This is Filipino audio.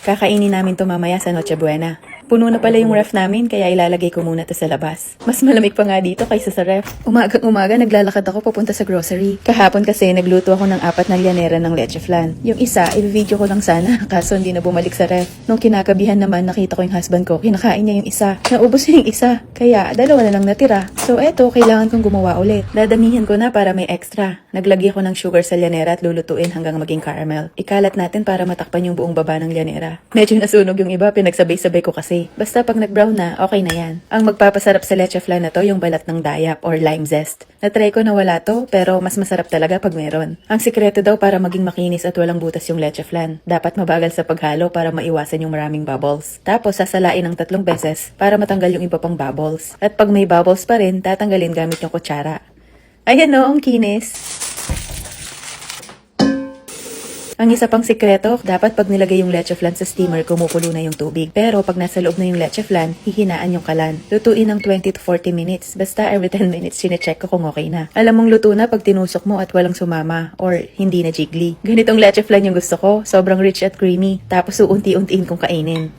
Kakainin namin to mamaya sa Noche Buena. Puno na pala yung ref namin, kaya ilalagay ko muna to sa labas. Mas malamig pa nga dito kaysa sa ref. Umagang-umaga naglalakad ako papunta sa grocery. Kahapon kasi nagluto ako ng 4 na llanera ng leche flan. Yung isa, i-video ko lang sana, kaso hindi na bumalik sa ref. Nung kinagabihan naman, nakita ko yung husband ko, kinakain niya yung isa. Naubos niya yung isa, kaya 2 na lang natira. So eto, kailangan kong gumawa ulit. Dadamihan ko na para may extra. Naglagay ako ng sugar sa llanera at lulutuin hanggang maging caramel. Ikalat natin para matakpan yung buong baba ng llanera. Medyo nasunog yung iba, pinagsabay-sabay ko kasi. Basta pag nag-brown na, okay na yan. Ang magpapasarap sa leche flan na to, yung balat ng dayap or lime zest. Na-try ko na wala to, pero mas masarap talaga pag meron. Ang sikreto daw para maging makinis at walang butas yung leche flan. Dapat mabagal sa paghalo para maiwasan yung maraming bubbles. Tapos sasalain ng 3 beses para matanggal yung iba pang bubbles. At pag may bubbles pa rin, tatanggalin gamit yung kutsara. Ayan o, ang kinis. Ang isa pang sikreto, dapat pag nilagay yung leche flan sa steamer, kumukulo na yung tubig. Pero pag nasa loob na yung leche flan, hihinaan yung kalan. Lutuin ng 20 to 40 minutes. Basta every 10 minutes, sinecheck ko kung okay na. Alam mong luto na pag tinusok mo at walang sumama or hindi na jiggly. Ganitong leche flan yung gusto ko. Sobrang rich at creamy. Tapos uunti-untiin kong kainin.